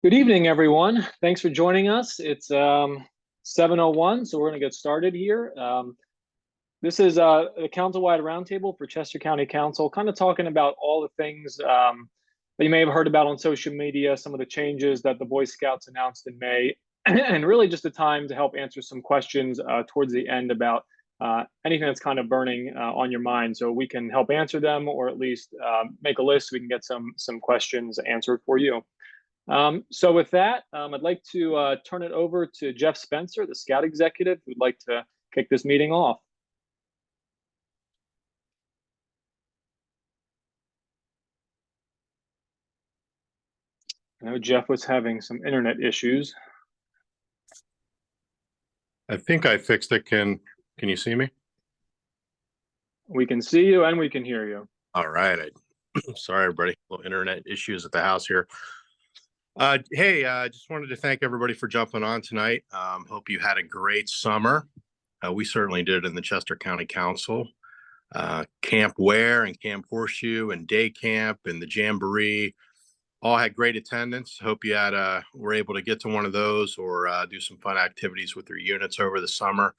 Good evening, everyone. Thanks for joining us. It's 7:01, so we're going to get started here. This is a council-wide roundtable for Chester County Council, kind of talking about all the things that you may have heard about on social media, some of the changes that the Boy Scouts announced in May, and really just a time to help answer some questions towards the end about anything that's kind of burning on your mind, so we can help answer them, or at least make a list so we can get some questions answered for you. So with that, I'd like to turn it over to Jeff Spencer, the Scout Executive, who'd like to kick this meeting off. I know Jeff was having some internet issues. I think I fixed it. Can you see me? We can see you and we can hear you. All right. Sorry, everybody. Little internet issues at the house here. Hey, I just wanted to thank everybody for jumping on tonight. Hope you had a great summer. We certainly did in the Chester County Council. Camp Ware and Camp Horseshoe and Day Camp and the Jamboree all had great attendance. Hope you were able to get to one of those or do some fun activities with your units over the summer.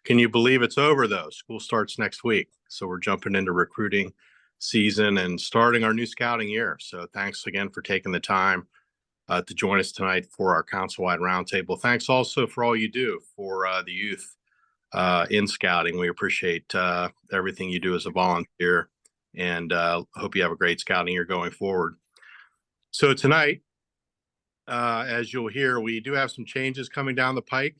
Can you believe it's over though? School starts next week. So we're jumping into recruiting season and starting our new scouting year. So thanks again for taking the time to join us tonight for our council-wide roundtable. Thanks also for all you do for the youth in scouting. We appreciate everything you do as a volunteer, and hope you have a great scouting year going forward. So tonight, as you'll hear, we do have some changes coming down the pike.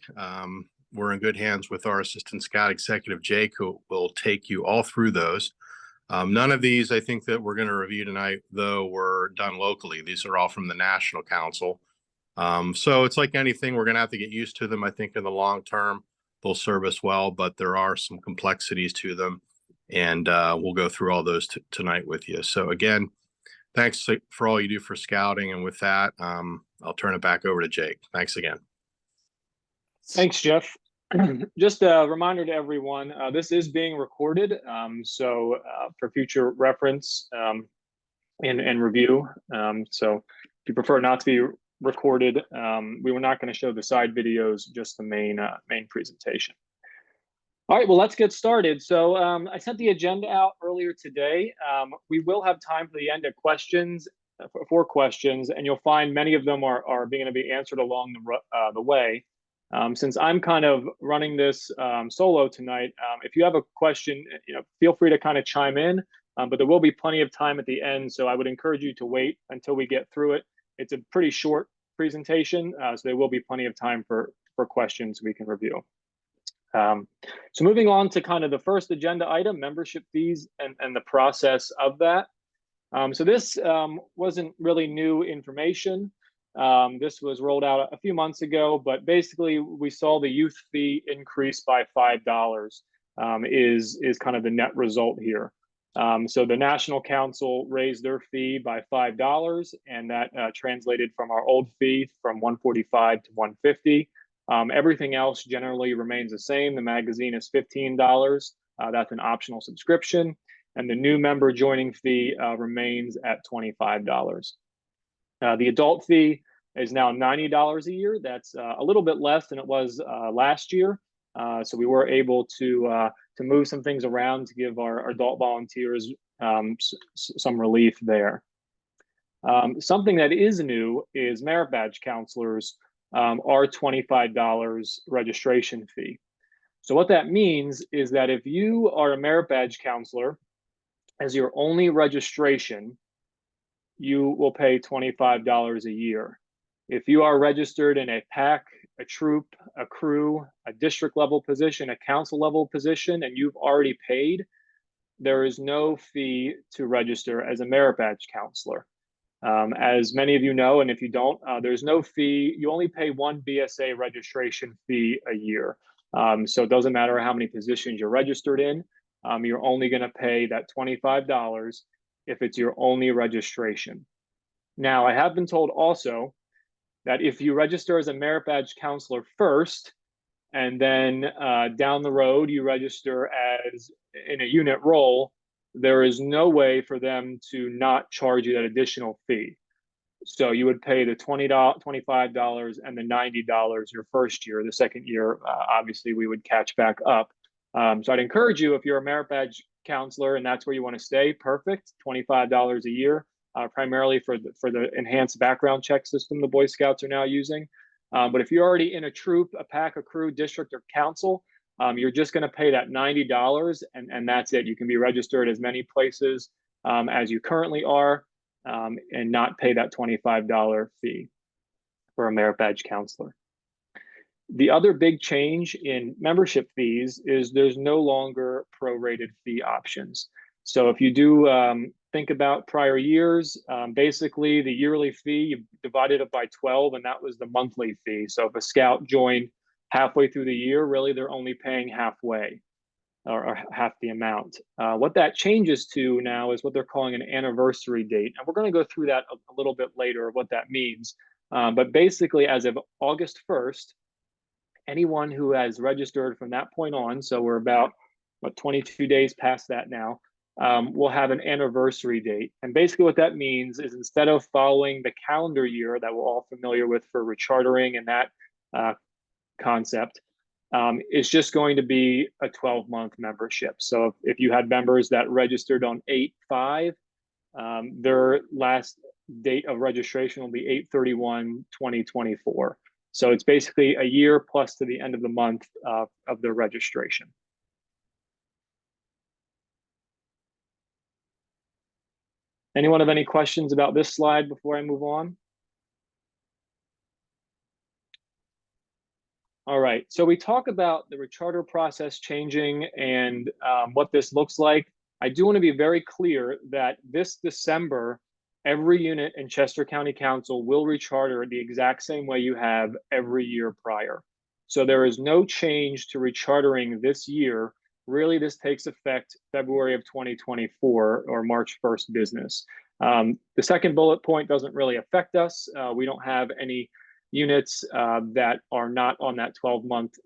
We're in good hands with our Assistant Scout Executive, Jake, who will take you all through those. None of these, I think, that we're going to review tonight, though, were done locally. These are all from the National Council. So it's like anything, we're going to have to get used to them. I think in the long term, they'll serve us well, but there are some complexities to them. And we'll go through all those tonight with you. So again, thanks for all you do for scouting. And with that, I'll turn it back over to Jake. Thanks again. Thanks, Jeff. Just a reminder to everyone, this is being recorded, so for future reference and review. So if you prefer not to be recorded, we were not going to show the side videos, just the main presentation. All right, well, let's get started. So I sent the agenda out earlier today. We will have time for the end of questions, for questions, and you'll find many of them are going to be answered along the way. Since I'm kind of running this solo tonight, if you have a question, feel free to kind of chime in, but there will be plenty of time at the end. So I would encourage you to wait until we get through it. It's a pretty short presentation, so there will be plenty of time for questions we can review. So moving on to kind of the first agenda item, membership fees and the process of that. So this wasn't really new information. This was rolled out a few months ago, but basically we saw the youth fee increase by $5 is kind of the net result here. So the National Council raised their fee by $5, and that translated from our old fee from $145 to $150. Everything else generally remains the same. The magazine is $15. That's an optional subscription, and the new member joining fee remains at $25. The adult fee is now $90 a year. That's a little bit less than it was last year. So we were able to move some things around to give our adult volunteers some relief there. Something that is new is merit badge counselors are $25 registration fee. So what that means is that if you are a merit badge counselor as your only registration, you will pay $25 a year. If you are registered in a pack, a troop, a crew, a district level position, a council level position, and you've already paid, there is no fee to register as a merit badge counselor. As many of you know, and if you don't, there's no fee. You only pay one BSA registration fee a year. So it doesn't matter how many positions you're registered in. You're only going to pay that $25 if it's your only registration. Now, I have been told also that if you register as a merit badge counselor first, and then down the road you register as in a unit role, there is no way for them to not charge you that additional fee. So you would pay the $25, and the $90 your first year. The second year, obviously, we would catch back up. So I'd encourage you, if you're a merit badge counselor and that's where you want to stay, perfect, $25 a year, primarily for the enhanced background check system the Boy Scouts are now using. But if you're already in a troop, a pack, a crew, district, or council, you're just going to pay that $90, and that's it. You can be registered as many places as you currently are, and not pay that $25 fee for a merit badge counselor. The other big change in membership fees is there's no longer prorated fee options. So if you do think about prior years, basically the yearly fee, you divided it by 12, and that was the monthly fee. So if a scout joined halfway through the year, really they're only paying halfway, or half the amount. What that changes to now is what they're calling an anniversary date. And we're going to go through that a little bit later, what that means. But basically, as of August 1st, anyone who has registered from that point on, so we're about 22 days past that now, will have an anniversary date. And basically what that means is, instead of following the calendar year that we're all familiar with for rechartering and that concept, it's just going to be a 12-month membership. So if you had members that registered on 8/5, their last date of registration will be 8/31/2024. So it's basically a year plus to the end of the month of their registration. Anyone have any questions about this slide before I move on? All right, so we talk about the recharter process changing and what this looks like. I do want to be very clear that this December, every unit in Chester County Council will recharter the exact same way you have every year prior. So there is no change to rechartering this year. Really, this takes effect February of 2024, or March 1st business. The second bullet point doesn't really affect us. We don't have any units that are not on that 12-month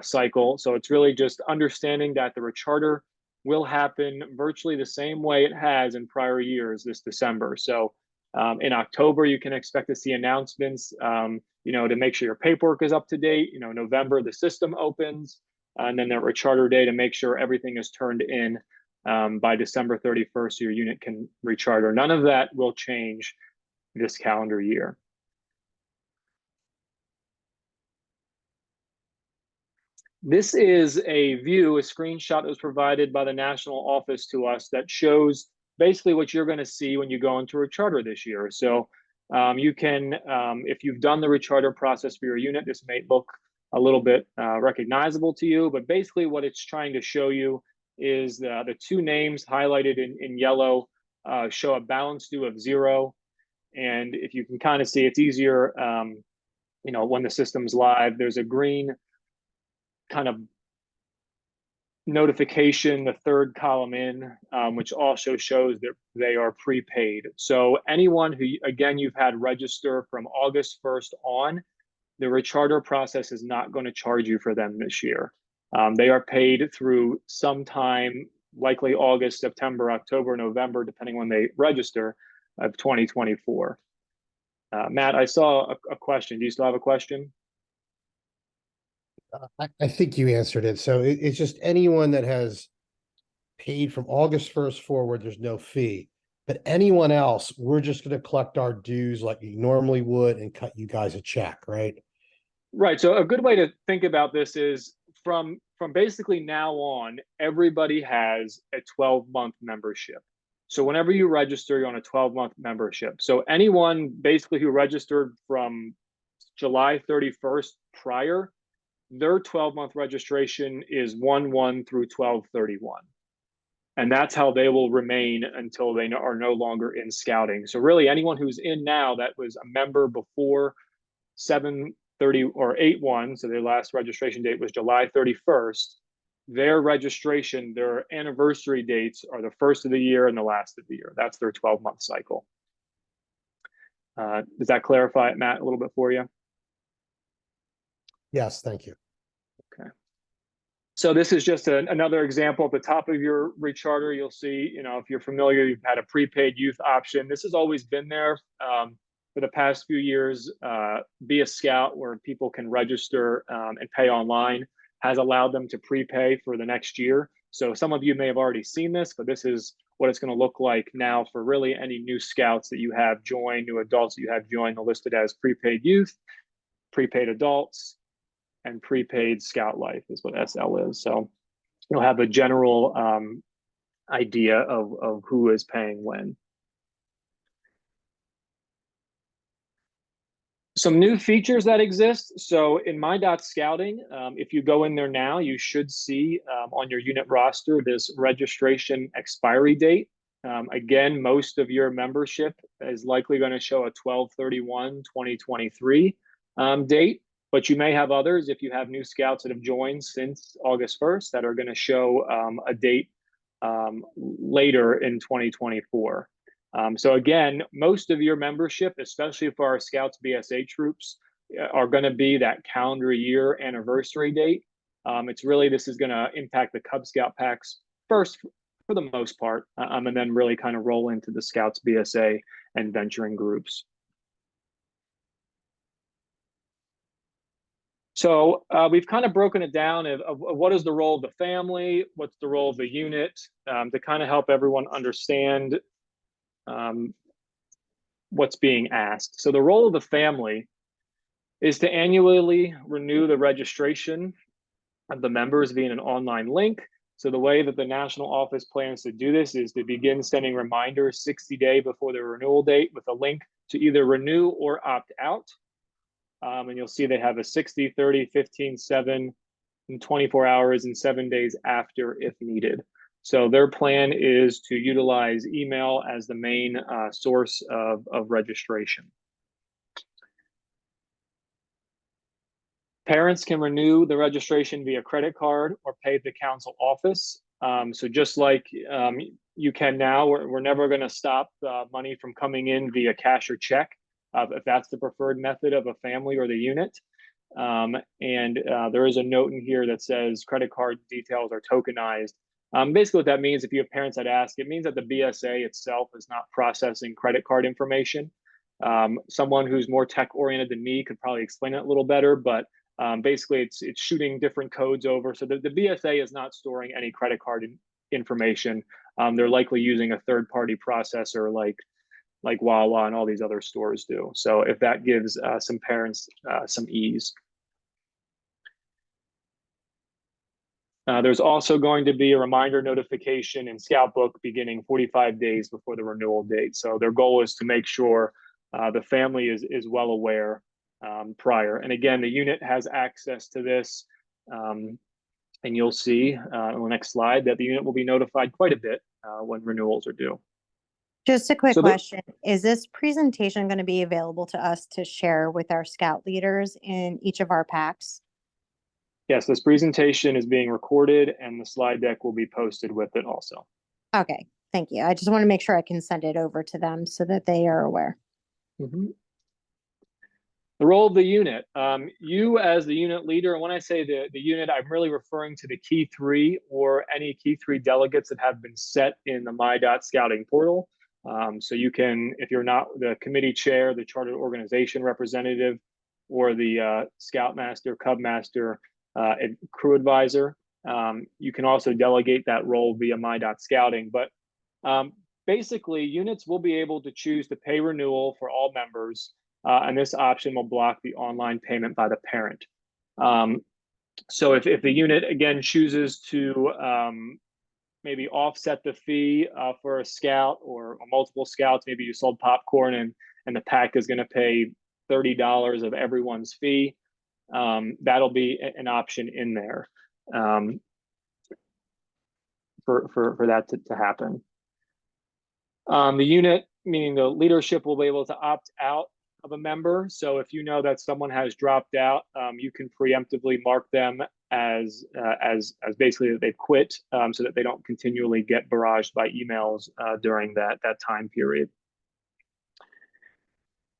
cycle. So it's really just understanding that the recharter will happen virtually the same way it has in prior years this December. So in October, you can expect to see announcements, to make sure your paperwork is up to date. November, the system opens, and then that recharter day to make sure everything is turned in by December 31st, so your unit can recharter. None of that will change this calendar year. This is a view, a screenshot that was provided by the national office to us that shows basically what you're going to see when you go into recharter this year. So you can, if you've done the recharter process for your unit, this may look a little bit recognizable to you, but basically what it's trying to show you is the two names highlighted in yellow show a balance due of 0. And if you can kind of see, it's easier, when the system's live. There's a green kind of notification, the third column in, which also shows that they are prepaid. So anyone who, again, you've had register from August 1st on, the recharter process is not going to charge you for them this year. They are paid through sometime, likely August, September, October, November, depending when they register, of 2024. Matt, I saw a question. Do you still have a question? I think you answered it. So it's just anyone that has paid from August 1st forward, there's no fee. But anyone else, we're just going to collect our dues like you normally would and cut you guys a check, right? Right. So a good way to think about this is from basically now on, everybody has a 12-month membership. So whenever you register, you're on a 12-month membership. So anyone basically who registered from July 31st prior, their 12-month registration is 1/1 through 12/31. And that's how they will remain until they are no longer in scouting. So really, anyone who's in now that was a member before 7/30 or 8/1, so their last registration date was July 31st, their registration, their anniversary dates are the first of the year and the last of the year. That's their 12-month cycle. Does that clarify it, Matt, a little bit for you? Yes, thank you. Okay. So this is just another example at the top of your recharter. You'll see, if you're familiar, you've had a prepaid youth option. This has always been there. for the past few years, Be a Scout, where people can register and pay online, has allowed them to prepay for the next year. So some of you may have already seen this, but this is what it's going to look like now for really any new scouts that you have joined, new adults that you have joined, are listed as prepaid youth, prepaid adults, and prepaid scout life is what SL is. So you'll have a general idea of who is paying when. Some new features that exist. So in My.Scouting, if you go in there now, you should see on your unit roster this registration expiry date. Again, most of your membership is likely going to show a 12/31/2023 date, but you may have others if you have new scouts that have joined since August 1st that are going to show a date later in 2024. So again, most of your membership, especially for our Scouts BSA troops, are going to be that calendar year anniversary date. It's really, this is going to impact the Cub Scout packs first for the most part, and then really kind of roll into the Scouts BSA and venturing groups. So we've kind of broken it down of what is the role of the family, what's the role of the unit, to kind of help everyone understand what's being asked. So the role of the family is to annually renew the registration of the members via an online link. So the way that the national office plans to do this is to begin sending reminders 60 days before the renewal date with a link to either renew or opt out. And you'll see they have a 60, 30, 15, 7, and 24 hours and 7 days after if needed. So their plan is to utilize email as the main source of registration. Parents can renew the registration via credit card or pay the council office. So just like you can now, we're never going to stop money from coming in via cash or check if that's the preferred method of a family or the unit. There is a note in here that says credit card details are tokenized. Basically what that means, if you have parents that ask, it means that the BSA itself is not processing credit card information. Someone who's more tech oriented than me could probably explain it a little better, but basically it's shooting different codes over. So the BSA is not storing any credit card information. They're likely using a third-party processor like Wawa and all these other stores do. So if that gives some parents some ease. There's also going to be a reminder notification in Scout Book beginning 45 days before the renewal date. So their goal is to make sure the family is well aware prior. And again, the unit has access to this. And you'll see on the next slide that the unit will be notified quite a bit when renewals are due. Just a quick question. Is this presentation going to be available to us to share with our Scout leaders in each of our packs? Yes, this presentation is being recorded and the slide deck will be posted with it also. Okay, thank you. I just want to make sure I can send it over to them so that they are aware. Mm-hmm. The role of the unit. You as the unit leader, and when I say the unit, I'm really referring to the Key 3 or any Key 3 delegates that have been set in the My.Scouting portal. So you can, if you're not the committee chair, the chartered organization representative, or the Scoutmaster, Cubmaster, crew advisor, you can also delegate that role via My.Scouting. But basically, units will be able to choose to pay renewal for all members, and this option will block the online payment by the parent. So if the unit, again, chooses to maybe offset the fee for a scout or multiple scouts, maybe you sold popcorn and the pack is going to pay $30 of everyone's fee, that'll be an option in there for that to happen. The unit, meaning the leadership, will be able to opt out of a member. So if you know that someone has dropped out, you can preemptively mark them as basically that they've quit, so that they don't continually get barraged by emails during that time period.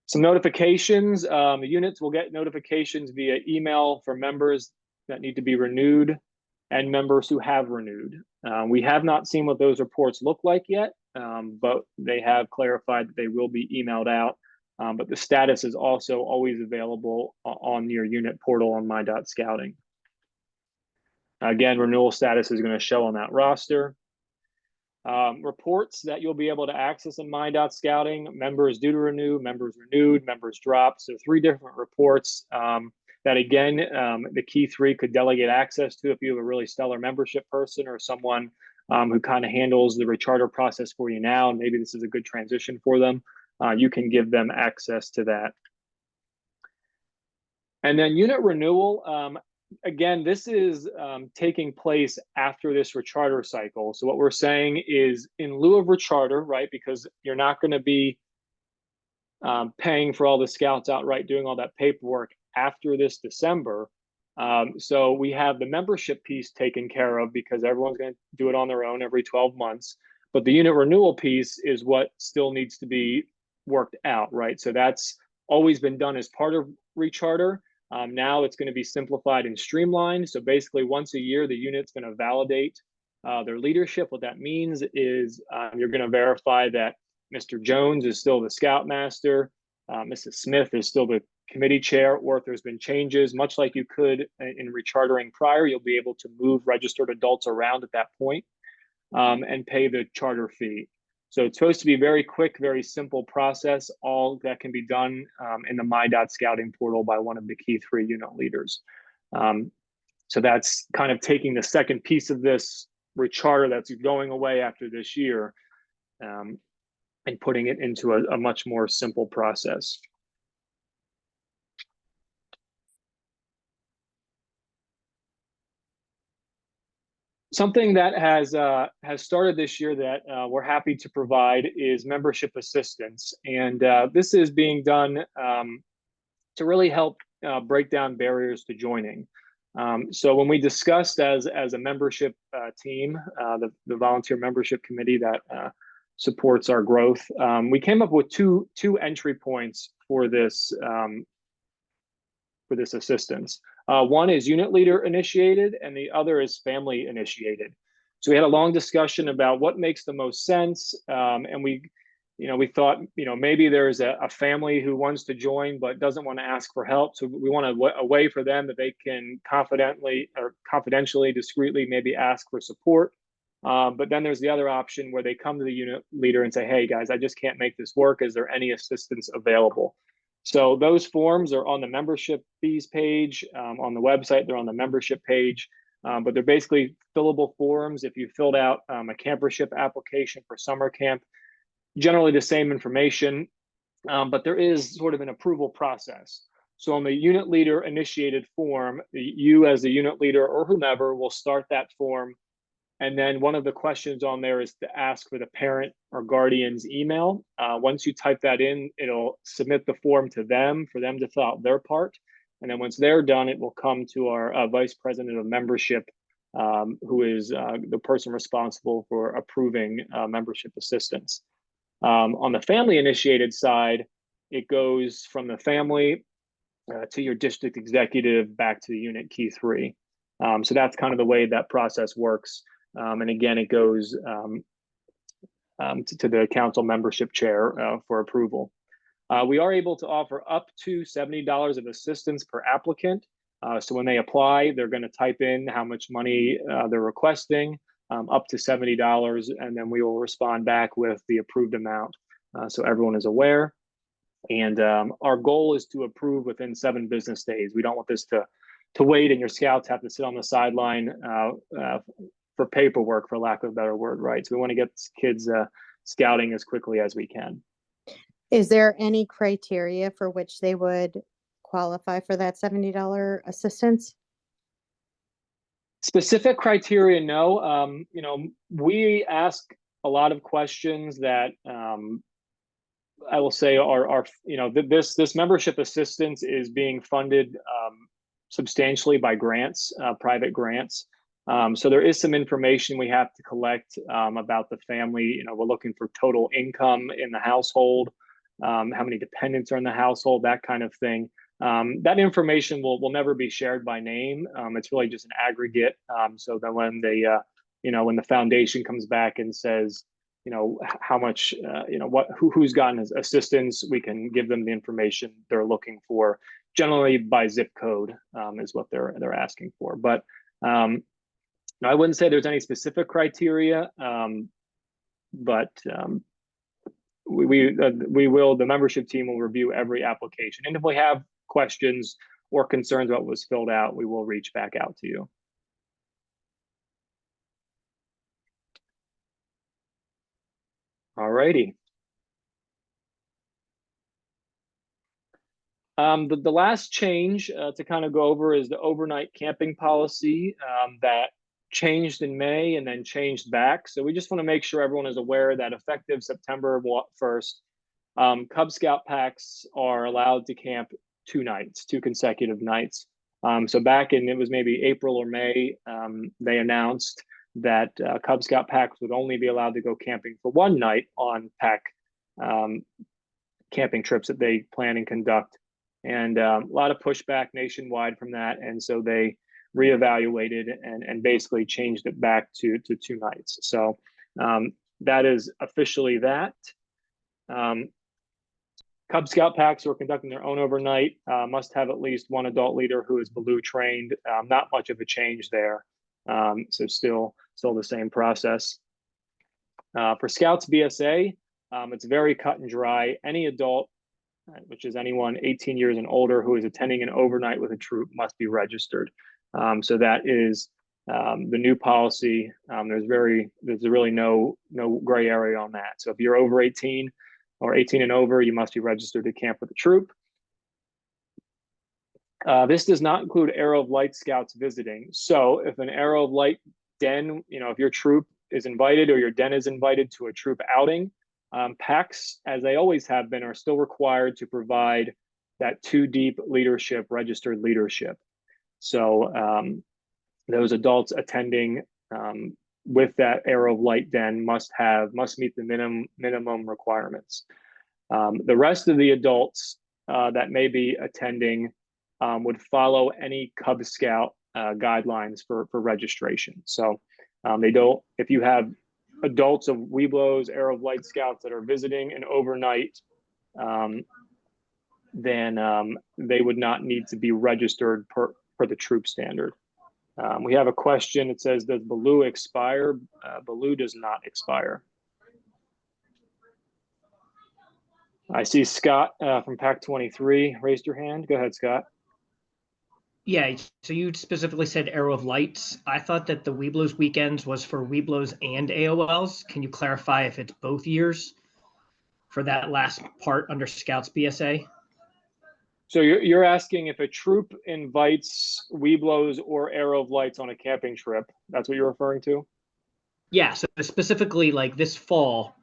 Some notifications. The units will get notifications via email for members that need to be renewed and members who have renewed. We have not seen what those reports look like yet, but they have clarified that they will be emailed out but the status is also always available on your unit portal on my.scouting. Again, renewal status is going to show on that roster. Reports that you'll be able to access in my.scouting: members due to renew, members renewed, members dropped. So 3 different reports that, again, the key 3 could delegate access to if you have a really stellar membership person or someone who kind of handles the recharter process for you now, and maybe this is a good transition for them. You can give them access to that. And then unit renewal. Again, this is taking place after this recharter cycle. So what we're saying is, in lieu of recharter, right, because you're not going to be paying for all the scouts outright, doing all that paperwork after this December. So we have the membership piece taken care of because everyone's going to do it on their own every 12 months. But the unit renewal piece is what still needs to be worked out, right? So that's always been done as part of recharter. Now it's going to be simplified and streamlined. So basically, once a year, the unit's going to validate their leadership. What that means is you're going to verify that Mr. Jones is still the scoutmaster, Mrs. Smith is still the committee chair, or if there's been changes, much like you could in rechartering prior, you'll be able to move registered adults around at that point and pay the charter fee. So it's supposed to be very quick, very simple process. All that can be done in the my.scouting portal by one of the key 3 unit leaders. So that's kind of taking the second piece of this recharter that's going away after this year and putting it into a much more simple process. Something that has started this year that we're happy to provide is membership assistance, and this is being done to really help break down barriers to joining. So when we discussed as a membership team, the volunteer membership committee that supports our growth, we came up with two entry points for this assistance. One is unit leader initiated, and the other is family initiated. So we had a long discussion about what makes the most sense, and we thought, maybe there's a family who wants to join but doesn't want to ask for help. So we want a way for them that they can confidentially, discreetly, maybe ask for support. But then there's the other option where they come to the unit leader and say, "Hey guys, I just can't make this work. Is there any assistance available?" So those forms are on the membership fees page on the website. They're on the membership page, but they're basically fillable forms. If you filled out a campership application for summer camp, generally the same information, but there is sort of an approval process. So on the unit leader initiated form, you as the unit leader or whomever will start that form. And then one of the questions on there is to ask for the parent or guardian's email. Once you type that in, it'll submit the form to them for them to fill out their part. And then once they're done, it will come to our vice president of membership, who is the person responsible for approving membership assistance. On the family initiated side, it goes from the family to your district executive back to the unit key 3. So that's kind of the way that process works. And again, it goes to the council membership chair for approval. We are able to offer up to $70 of assistance per applicant. So when they apply, they're going to type in how much money they're requesting, up to $70, and then we will respond back with the approved amount so everyone is aware. And our goal is to approve within 7 business days. We don't want this to wait and your scouts have to sit on the sideline for paperwork, for lack of a better word, right? So we want to get kids scouting as quickly as we can. Is there any criteria for which they would qualify for that $70 assistance? Specific criteria, no. We ask a lot of questions that I will say are this membership assistance is being funded substantially by grants, private grants. So there is some information we have to collect about the family. We're looking for total income in the household, how many dependents are in the household, that kind of thing. That information will never be shared by name. It's really just an aggregate. So that when they, when the foundation comes back and says, how much, who's gotten assistance. We can give them the information they're looking for. Generally by zip code is what they're asking for. But I wouldn't say there's any specific criteria, but the membership team will review every application. And if we have questions or concerns about what was filled out, we will reach back out to you. All righty. The last change to kind of go over is the overnight camping policy that changed in May and then changed back. So we just want to make sure everyone is aware that effective September 1st, Cub Scout packs are allowed to camp 2 consecutive nights. So back in, it was maybe April or May, they announced that Cub Scout packs would only be allowed to go camping for 1 night on pack camping trips that they plan and conduct. And a lot of pushback nationwide from that. And so they reevaluated and basically changed it back to 2 nights. So that is officially that. Cub Scout packs who are conducting their own overnight must have at least 1 adult leader who is Baloo trained. Not much of a change there. So still the same process. For Scouts BSA, it's very cut and dry. Any adult, which is anyone 18 years and older who is attending an overnight with a troop, must be registered. So that is the new policy. There's really no gray area on that. So if you're over 18 or 18 and over, you must be registered to camp with the troop. This does not include Arrow of Light Scouts visiting. So if an Arrow of Light den, if your troop is invited or your den is invited to a troop outing, packs, as they always have been, are still required to provide that 2 deep leadership, registered leadership. So those adults attending with that Arrow of Light den must meet the minimum requirements. The rest of the adults that may be attending would follow any Cub Scout guidelines for registration. So if you have adults of Webelos, Arrow of Light Scouts that are visiting an overnight, then they would not need to be registered per the troop standard. We have a question. It says, does Baloo expire? Baloo does not expire. I see Scott from Pack 23 raised your hand. Go ahead, Scott. Yeah, so you specifically said Arrow of Lights. I thought that the Webelos weekends was for Webelos and AOLs. Can you clarify if it's both years for that last part under Scouts BSA? So you're asking if a troop invites Webelos or Arrow of Lights on a camping trip. That's what you're referring to? Yeah, so specifically like this fall,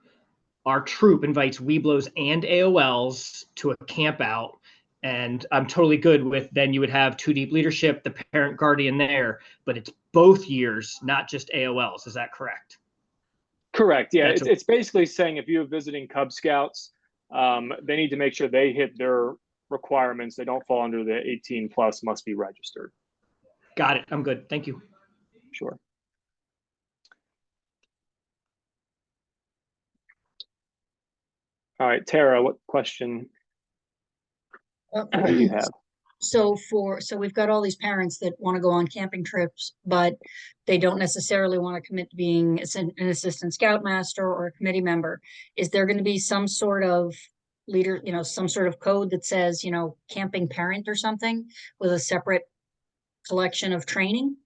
our troop invites Webelos and AOLs to a camp out. And I'm totally good with, then you would have 2 deep leadership, the parent guardian there, but it's both years, not just AOLs. Is that correct? Correct. Yeah, it's basically saying if you're visiting Cub Scouts, they need to make sure they hit their requirements. They don't fall under the 18 plus must be registered. Got it. I'm good. Thank you. Sure. All right, Tara, what question do you have? So we've got all these parents that want to go on camping trips, but they don't necessarily want to commit to being an assistant scoutmaster or a committee member. Is there going to be some sort of leader, some sort of code that says, camping parent or something with a separate collection of training?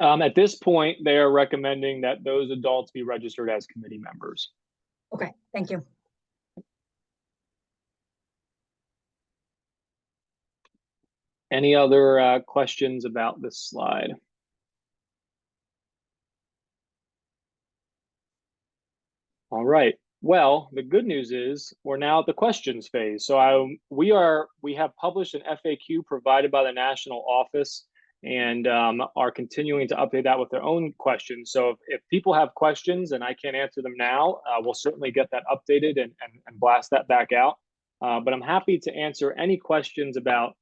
At this point, they are recommending that those adults be registered as committee members. Okay, thank you. Any other questions about this slide? All right. Well, the good news is we're now at the questions phase. So we have published an FAQ provided by the national office and are continuing to update that with their own questions. So if people have questions and I can't answer them now, we'll certainly get that updated and blast that back out. But I'm happy to answer any questions about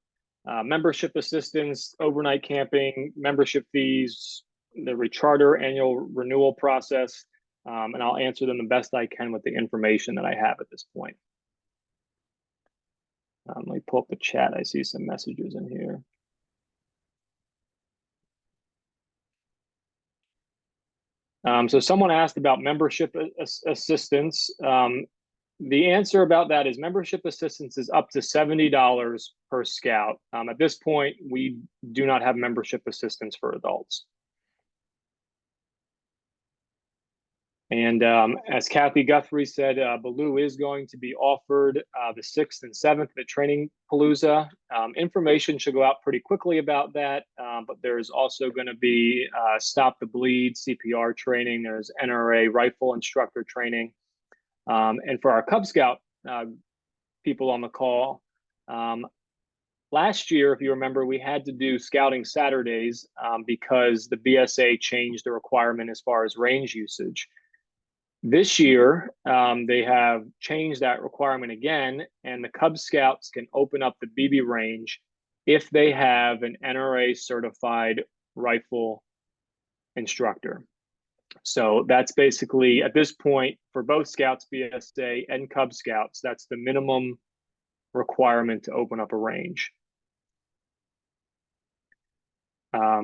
membership assistance, overnight camping, membership fees, the recharter annual renewal process. and I'll answer them the best I can with the information that I have at this point. Let me pull up the chat. I see some messages in here. So someone asked about membership assistance. The answer about that is membership assistance is up to $70 per scout. At this point, we do not have membership assistance for adults. And as Kathy Guthrie said, Baloo is going to be offered the 6th and 7th at Training Palooza. Information should go out pretty quickly about that, but there's also going to be Stop the Bleed CPR training. There's NRA rifle instructor training. And for our Cub Scout people on the call, last year, if you remember, we had to do scouting Saturdays because the BSA changed the requirement as far as range usage. This year, they have changed that requirement again, and the Cub Scouts can open up the BB range if they have an NRA certified rifle instructor. So that's basically, at this point, for both Scouts, BSA, and Cub Scouts, that's the minimum requirement to open up a range.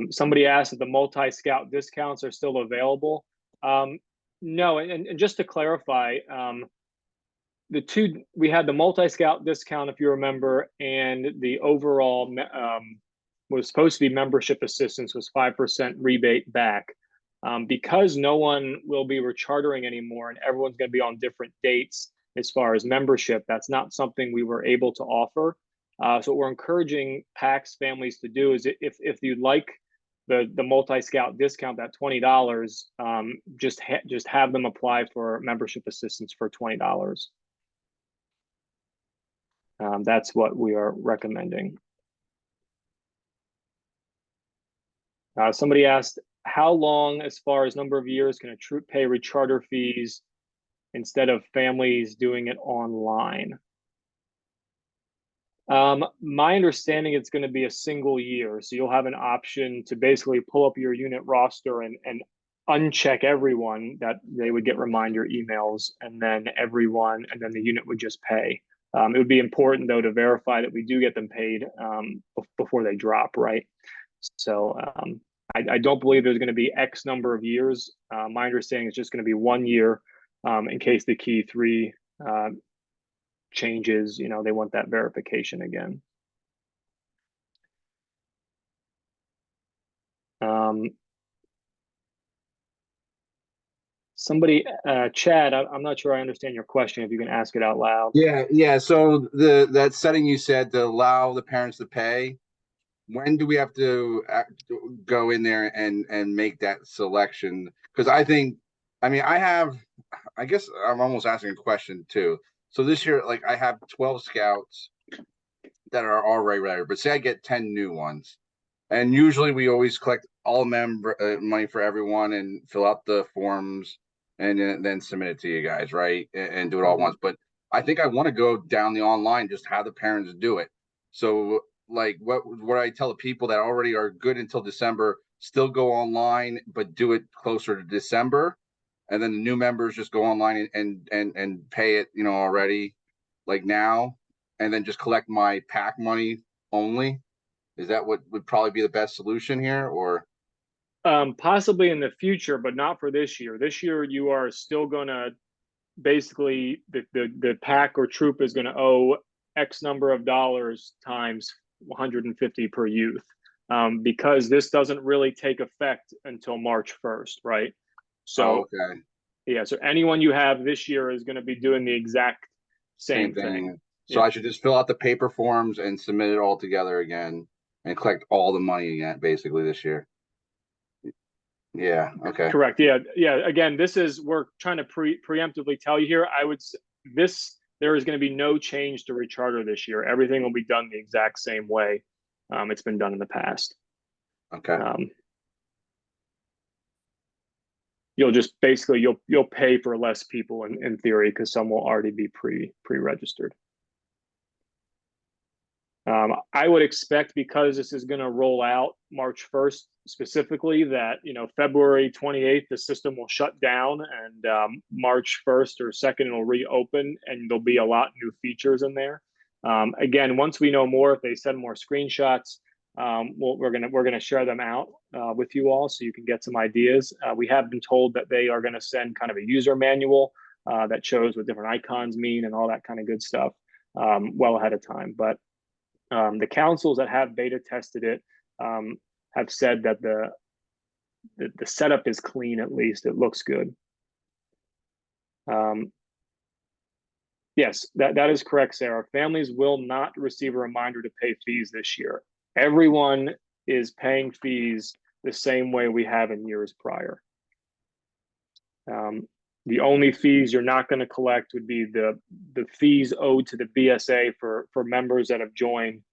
Somebody asked if the multi-scout discounts are still available. No, and just to clarify, we had the multi-scout discount, if you remember, and the overall was supposed to be membership assistance was 5% rebate back. Because no one will be rechartering anymore and everyone's going to be on different dates as far as membership, that's not something we were able to offer. So what we're encouraging PAX families to do is if you'd like the multi-scout discount, that $20, just have them apply for membership assistance for $20. That's what we are recommending. Somebody asked, how long, as far as number of years, can a troop pay recharter fees instead of families doing it online? My understanding, it's going to be a single year. So you'll have an option to basically pull up your unit roster and uncheck everyone that they would get reminder emails, and then the unit would just pay. It would be important, though, to verify that we do get them paid before they drop, right? So I don't believe there's going to be X number of years. My understanding is just going to be 1 year in case the key 3 changes, they want that verification again. Somebody, Chad, I'm not sure I understand your question. If you can ask it out loud. Yeah. So that setting you said to allow the parents to pay, when do we have to go in there and make that selection? Because I guess I'm almost asking a question too. So this year, like, I have 12 scouts that are already ready, but say I get 10 new ones, and usually we always collect all member money for everyone and fill out the forms and then submit it to you guys, right? And do it all at once. But I think I want to go down the online, just have the parents do it. So like what I tell the people that already are good until December, still go online, but do it closer to December. And then the new members just go online and pay it, already, like now, and then just collect my pack money only. Is that what would probably be the best solution here, or? Possibly in the future, but not for this year. This year, you are still going to basically the pack or troop is going to owe X number of dollars times 150 per youth, because this doesn't really take effect until March 1st, right? So, okay. Yeah, so anyone you have this year is going to be doing the exact same thing. So I should just fill out the paper forms and submit it all together again and collect all the money again, basically, this year. Yeah. Okay. Correct. Yeah. Again, we're trying to preemptively tell you here. There is going to be no change to recharter this year. Everything will be done the exact same way it's been done in the past. Okay. You'll just basically you'll pay for less people in theory, because some will already be pre-registered. I would expect, because this is going to roll out March 1st specifically, that, you know, February 28th, the system will shut down, and March 1st or 2nd, it'll reopen, and there'll be a lot new features in there. Again, once we know more, if they send more screenshots, we're gonna share them out with you all, so you can get some ideas. We have been told that they are going to send kind of a user manual that shows what different icons mean and all that kind of good stuff well ahead of time. But the councils that have beta tested it have said that the setup is clean. At least it looks good. Yes, that is correct, Sarah. Families will not receive a reminder to pay fees this year. Everyone is paying fees the same way we have in years prior. The only fees you're not going to collect would be the fees owed to the BSA for members that have joined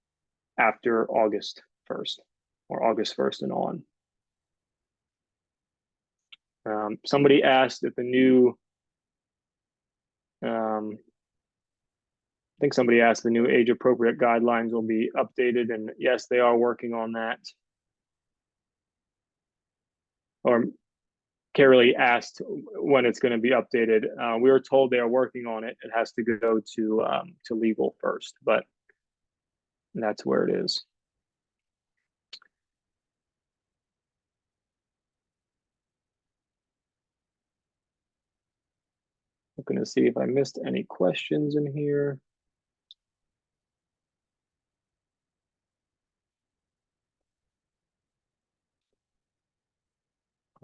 after August 1st or August 1st and on. Somebody asked if the new, I think somebody asked the new age appropriate guidelines will be updated, and yes, they are working on that. Or Carolee asked when it's going to be updated. We were told they are working on it. It has to go to legal first, but that's where it is. Looking to see if I missed any questions in here.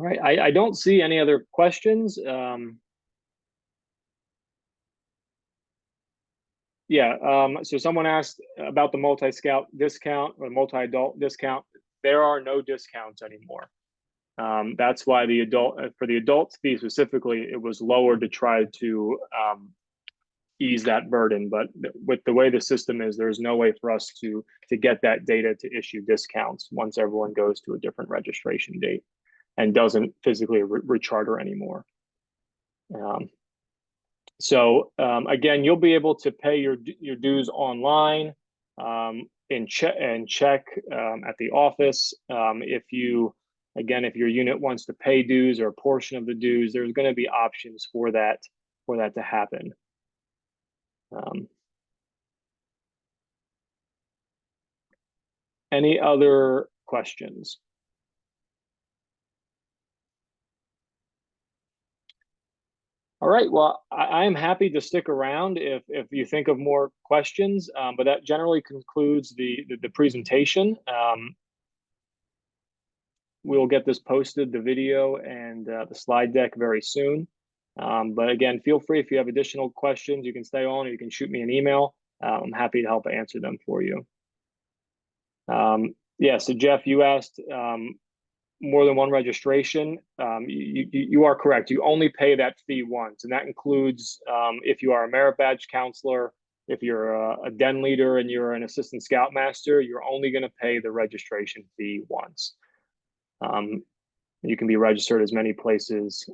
All right, I don't see any other questions. So someone asked about the multi-scout discount or multi-adult discount. There are no discounts anymore. That's why for the adult fee specifically, it was lowered to try to ease that burden. But with the way the system is, there's no way for us to get that data to issue discounts once everyone goes to a different registration date and doesn't physically recharter anymore. Again, you'll be able to pay your dues online and check at the office. If your unit wants to pay dues or a portion of the dues, there's going to be options for that to happen. Any other questions? All right, well, I am happy to stick around if you think of more questions, but that generally concludes the presentation. We'll get this posted, the video and the slide deck, very soon. But again, feel free, if you have additional questions, you can stay on or you can shoot me an email. I'm happy to help answer them for you. Yeah, so Jeff, you asked more than one registration. You are correct. You only pay that fee once, and that includes if you are a merit badge counselor, if you're a den leader and you're an assistant scoutmaster, you're only going to pay the registration fee once. You can be registered as many places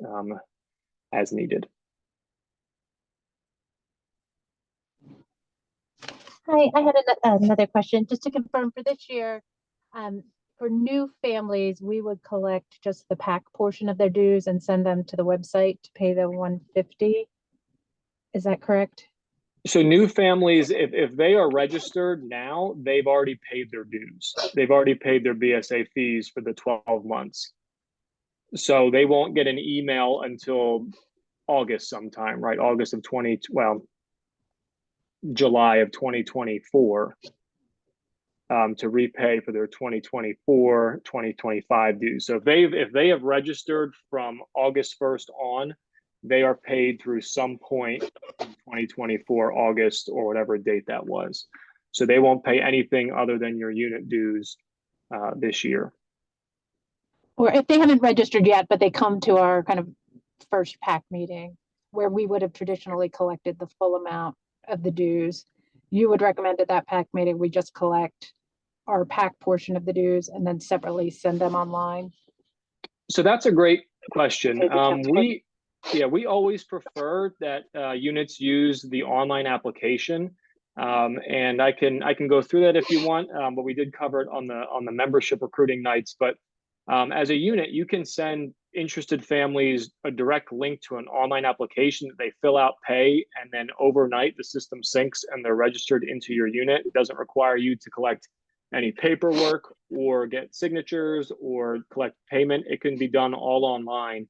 as needed. Hi, I had another question. Just to confirm, for this year, for new families, we would collect just the PAC portion of their dues and send them to the website to pay the $150. Is that correct? So new families, if they are registered now, they've already paid their dues. They've already paid their BSA fees for the 12 months. So they won't get an email until August sometime, right? July of 2024 to repay for their 2024, 2025 dues. So if they have registered from August 1st on, they are paid through some point in 2024, August or whatever date that was. So they won't pay anything other than your unit dues this year. Or if they haven't registered yet, but they come to our kind of first PAC meeting where we would have traditionally collected the full amount of the dues, you would recommend at that PAC meeting we just collect our PAC portion of the dues and then separately send them online? So that's a great question. We always prefer that units use the online application. And I can go through that if you want, but we did cover it on the membership recruiting nights. But as a unit, you can send interested families a direct link to an online application that they fill out, pay, and then overnight the system syncs and they're registered into your unit. It doesn't require you to collect any paperwork or get signatures or collect payment. It can be done all online.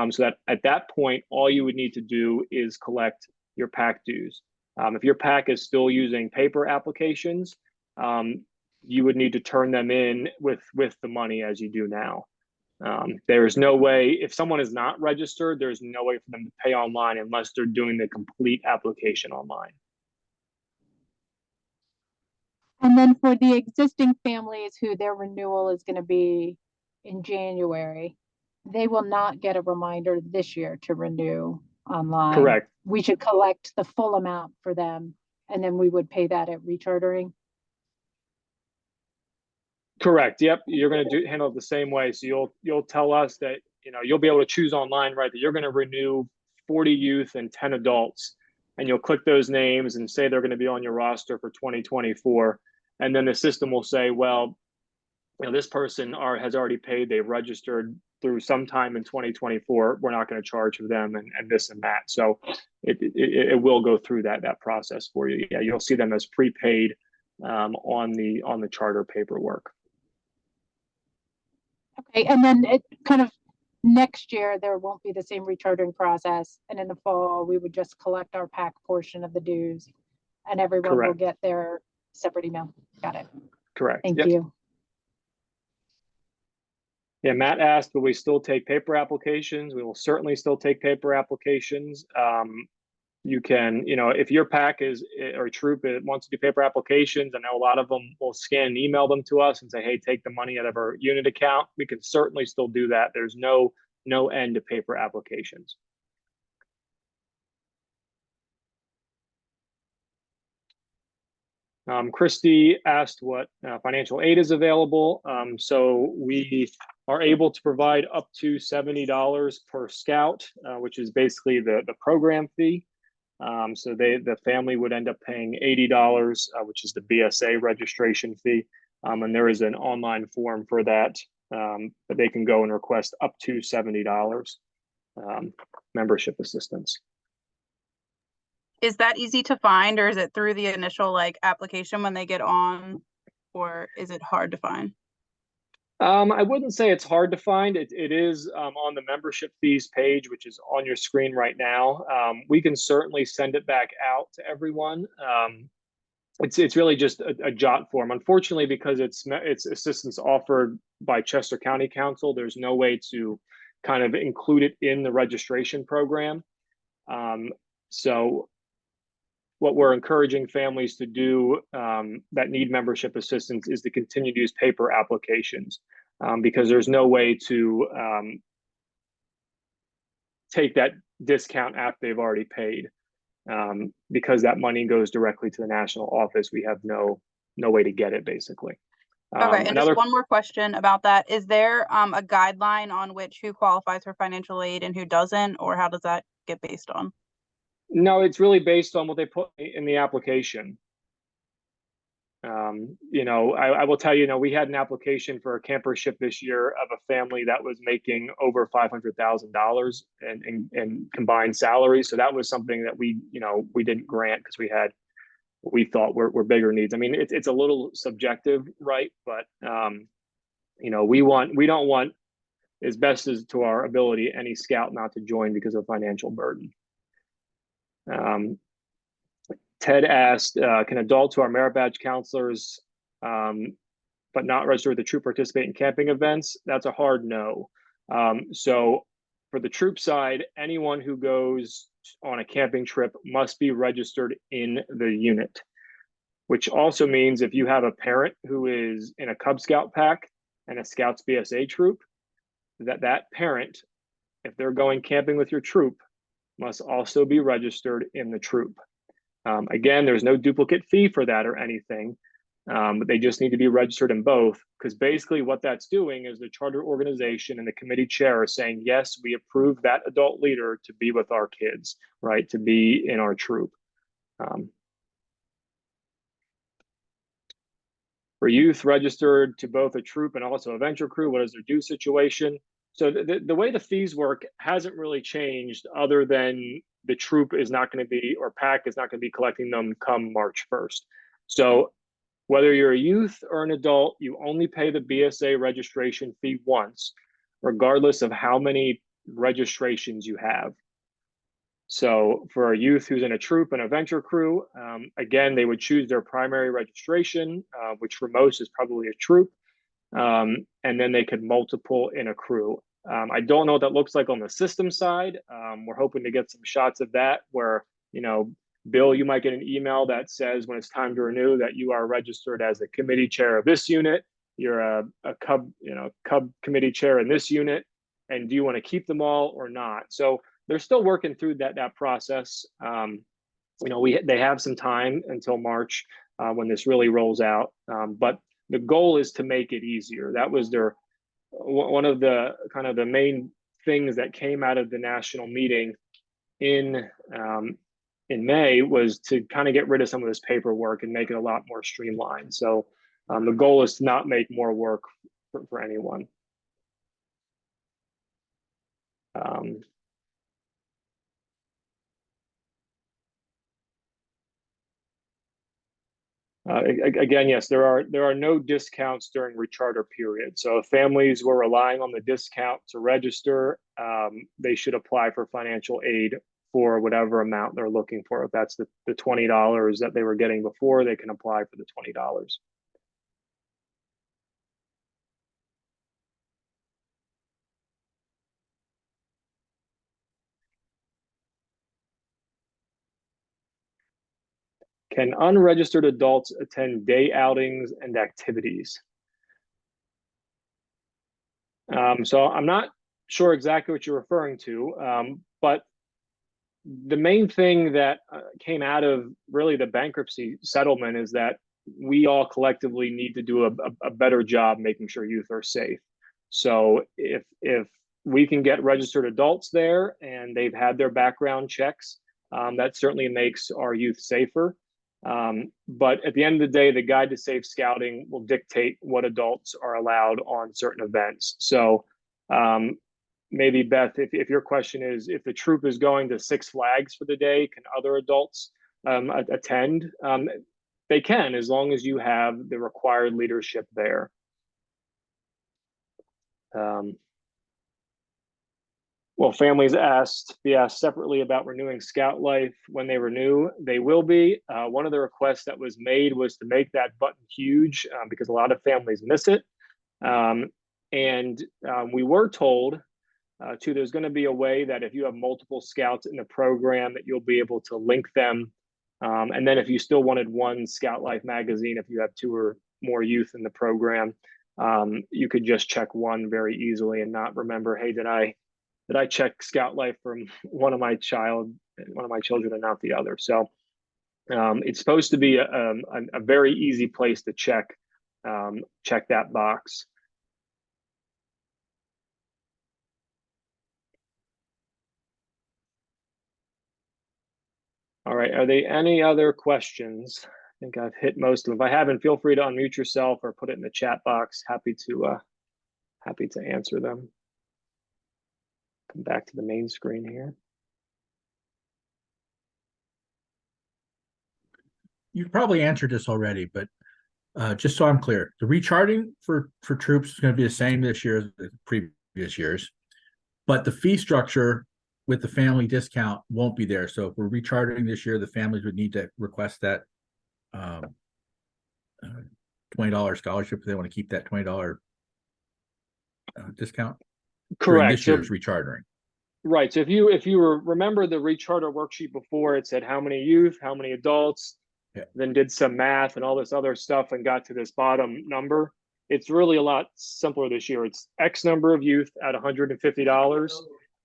So that at that point, all you would need to do is collect your PAC dues. If your PAC is still using paper applications, you would need to turn them in with the money as you do now. There's no way, if someone is not registered, there's no way for them to pay online unless they're doing the complete application online. And then for the existing families who their renewal is going to be in January, they will not get a reminder this year to renew online. Correct. We should collect the full amount for them, and then we would pay that at rechartering. Correct. Yep. You're going to handle it the same way. So you'll tell us that, you'll be able to choose online, right, that you're going to renew 40 youth and 10 adults, and you'll click those names and say they're going to be on your roster for 2024. And then the system will say, well, this person has already paid, they've registered through sometime in 2024. We're not going to charge for them and this and that. So it will go through that process for you. Yeah, you'll see them as prepaid on the charter paperwork. Okay, and then it kind of next year there won't be the same rechartering process, and in the fall we would just collect our PAC portion of the dues, and everyone will Correct. get their separate email. Got it. Correct. Thank Yep. you. Yeah, Matt asked, will we still take paper applications? We will certainly still take paper applications. You can, if your PAC or troop wants to do paper applications, I know a lot of them will scan and email them to us and say, hey, take the money out of our unit account. We can certainly still do that. There's no end to paper applications. Christy asked what financial aid is available. So we are able to provide up to $70 per scout, which is basically the program fee. So the family would end up paying $80, which is the BSA registration fee. And there is an online form for that, but they can go and request up to $70 membership assistance. Is that easy to find, or is it through the initial application when they get on, or is it hard to find? I wouldn't say it's hard to find. It is on the membership fees page, which is on your screen right now. We can certainly send it back out to everyone. It's really just a jot form. Unfortunately, because it's assistance offered by Chester County Council, there's no way to kind of include it in the registration program. So what we're encouraging families to do that need membership assistance is to continue to use paper applications because there's no way to take that discount after they've already paid. Because that money goes directly to the national office, we have no way to get it, basically. Okay, and just one more question about that. Is there a guideline on who qualifies for financial aid and who doesn't, or how does that get based on? No, it's really based on what they put in the application. I will tell you, we had an application for a campership this year of a family that was making over $500,000 in combined salaries. So that was something that we didn't grant because we had what we thought were bigger needs. I mean, it's a little subjective, right? But we don't want, as best as to our ability, any scout not to join because of financial burden. Ted asked, can adults who are merit badge counselors but not registered with the troop participate in camping events? That's a hard no. So for the troop side, anyone who goes on a camping trip must be registered in the unit, which also means if you have a parent who is in a Cub Scout pack and a Scouts BSA troop, that parent, if they're going camping with your troop, must also be registered in the troop. Again, there's no duplicate fee for that or anything, but they just need to be registered in both, because basically what that's doing is the charter organization and the committee chair are saying, yes, we approve that adult leader to be with our kids, right, to be in our troop. For youth registered to both a troop and also a venture crew, what is their due situation? So the way the fees work hasn't really changed, other than the troop is not going to be, or PAC is not going to be collecting them come March 1st. So whether you're a youth or an adult, you only pay the BSA registration fee once, regardless of how many registrations you have. So for a youth who's in a troop and a venture crew, again, they would choose their primary registration, which for most is probably a troop, and then they could multiple in a crew. I don't know what that looks like on the system side. We're hoping to get some shots of that where, you know, Bill, you might get an email that says when it's time to renew that you are registered as a committee chair of this unit. You're a Cub committee chair in this unit, and do you want to keep them all or not? So they're still working through that process. You know, they have some time until March when this really rolls out, but the goal is to make it easier. That was one of the kind of the main things that came out of the national meeting in May, was to kind of get rid of some of this paperwork and make it a lot more streamlined. So the goal is to not make more work for anyone. Again, yes, there are no discounts during recharter period. So if families were relying on the discount to register, they should apply for financial aid for whatever amount they're looking for. If that's the $20 that they were getting before, they can apply for the $20. Can unregistered adults attend day outings and activities? So I'm not sure exactly what you're referring to, but the main thing that came out of really the bankruptcy settlement is that we all collectively need to do a better job making sure youth are safe. So if we can get registered adults there and they've had their background checks, that certainly makes our youth safer. But at the end of the day, the Guide to Safe Scouting will dictate what adults are allowed on certain events. So maybe Beth, if your question is, if the troop is going to Six Flags for the day, can other adults attend? They can, as long as you have the required leadership there. Well, families be asked separately about renewing Scout Life. When they renew, they will be. One of the requests that was made was to make that button huge because a lot of families miss it. We were told too, there's going to be a way that if you have multiple scouts in the program, that you'll be able to link them. And then if you still wanted one Scout Life magazine, if you have 2 or more youth in the program, you could just check one very easily and not remember, hey, did I check Scout Life from one of my children and not the other? So it's supposed to be a very easy place to check that box. All right, are there any other questions? I think I've hit most of them. If I haven't, feel free to unmute yourself or put it in the chat box. Happy to answer them. Come back to the main screen here. You've probably answered this already, but just so I'm clear, the recharting for troops is going to be the same this year as the previous years, but the fee structure with the family discount won't be there. So if we're recharting this year, the families would need to request that $20 scholarship if they want to keep that $20 discount. Correct. This year's rechartering. Right. So if you remember the recharter worksheet before, it said how many youth, how many adults, then did some math and all this other stuff and got to this bottom number. It's really a lot simpler this year. It's X number of youth at $150.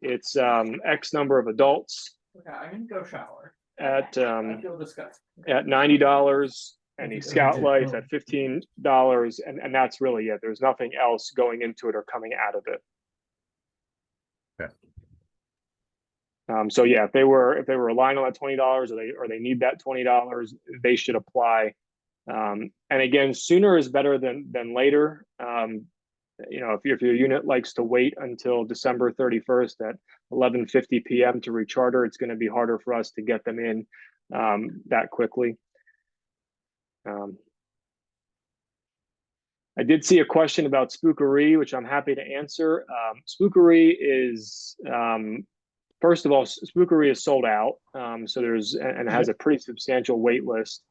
It's X number of adults. Okay, I'm gonna go shower. At I feel disgusting. At $90, and the Scout Life at $15, and that's really it. There's nothing else going into it or coming out of it. Okay. So yeah, if they were relying on that $20 or they need that $20, they should apply And again, sooner is better than later. You know, if your unit likes to wait until December 31st at 11:50 p.m. to recharter, it's going to be harder for us to get them in that quickly. I did see a question about Spookery, which I'm happy to answer. Spookery is, first of all, Spookery is sold out. So there's, and has a pretty substantial wait list,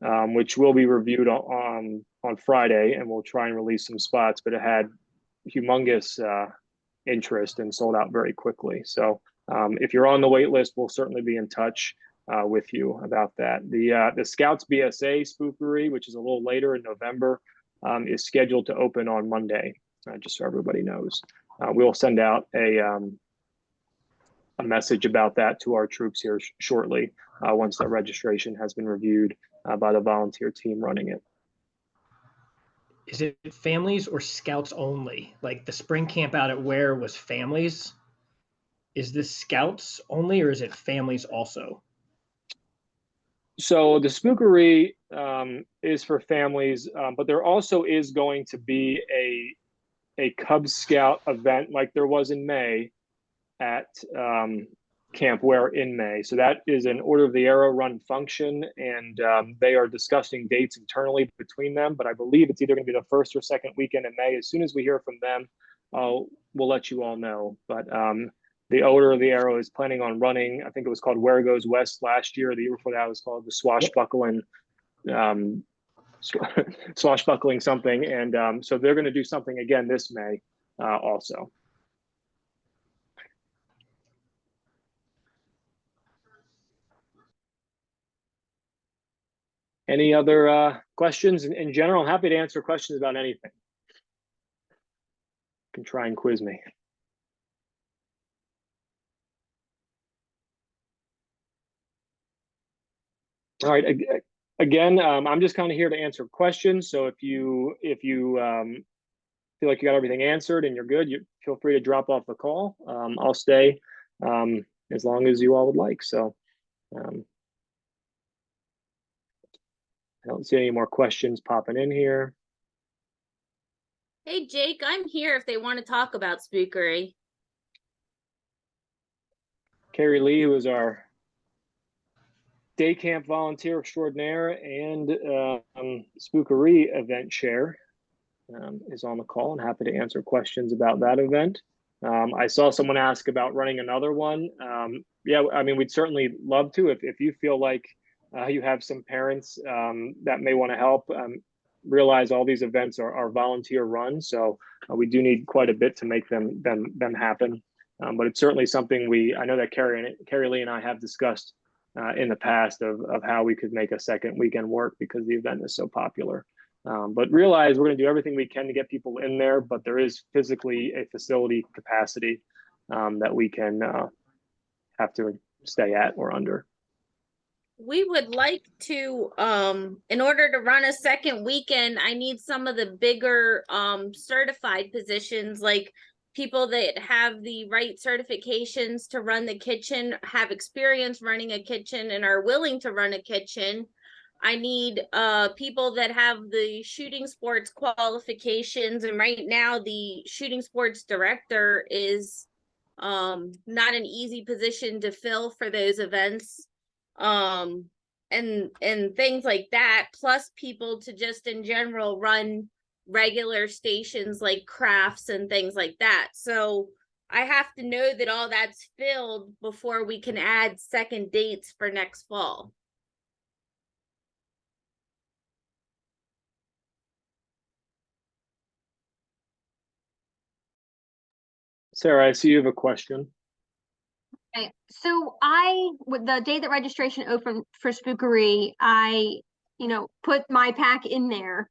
which will be reviewed on Friday, and we'll try and release some spots, but it had humongous interest and sold out very quickly. So if you're on the wait list, we'll certainly be in touch with you about that. The Scouts BSA Spookery, which is a little later in November, is scheduled to open on Monday, just so everybody knows. We'll send out a message about that to our troops here shortly, once that registration has been reviewed by the volunteer team running it. Is it families or Scouts only? Like the spring camp out at Ware was families. Is this Scouts only, or is it families also? So the Spookery is for families, but there also is going to be a Cub Scout event like there was in May at Camp Ware in May. So that is an Order of the Arrow run function, and they are discussing dates internally between them, but I believe it's either going to be the first or second weekend in May. As soon as we hear from them, we'll let you all know. But the Order of the Arrow is planning on running, I think it was called Where Goes West last year. The year before that was called the Swashbuckling, Swashbuckling something. And so they're going to do something again this May also. Any other questions? In general, I'm happy to answer questions about anything. You can try and quiz me. All right. Again, I'm just kind of here to answer questions. So if you feel like you got everything answered and you're good, you feel free to drop off the call. I'll stay as long as you all would like. So I don't see any more questions popping in here. Hey, Jake, I'm here if they want to talk about Spookery. Carrie Lee, who is our day camp volunteer extraordinaire and Spookery event chair, is on the call and happy to answer questions about that event. I saw someone ask about running another one. Yeah, I mean, we'd certainly love to if you feel like you have some parents that may want to help. Realize all these events are volunteer run, so we do need quite a bit to make them happen. But it's certainly something I know that Carrie Lee and I have discussed in the past of how we could make a second weekend work because the event is so popular. But realize we're going to do everything we can to get people in there, but there is physically a facility capacity that we can have to stay at or under. We would like to, in order to run a second weekend, I need some of the bigger certified positions, like people that have the right certifications to run the kitchen, have experience running a kitchen, and are willing to run a kitchen. I need people that have the shooting sports qualifications, and right now the shooting sports director is not an easy position to fill for those events. And things like that, plus people to just in general run regular stations like crafts and things like that. So I have to know that all that's filled before we can add second dates for next fall. Sarah, I see you have a question. Okay, so with the day that registration opened for Spookery, I, put my pack in there,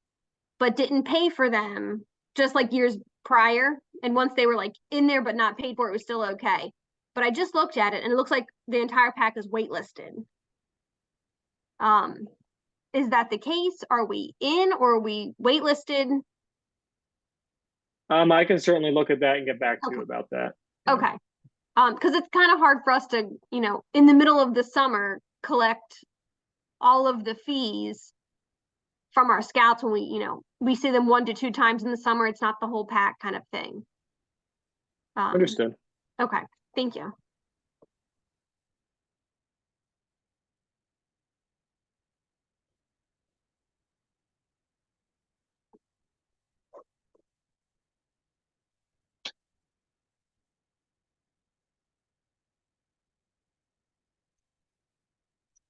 but didn't pay for them, just like years prior. And once they were like in there but not paid for, it was still okay. But I just looked at it and it looks like the entire pack is waitlisted. Is that the case? Are we in or are we waitlisted? I can certainly look at that and get back to you about that. Okay. Because it's kind of hard for us to, in the middle of the summer, collect all of the fees from our scouts when we see them 1 to 2 times in the summer. It's not the whole pack kind of thing. Understood. Okay, thank you.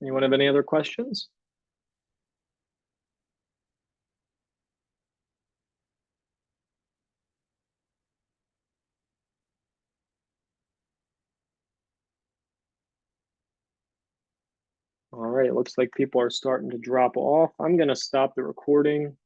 Anyone have any other questions? All right, it looks like people are starting to drop off. I'm going to stop the recording.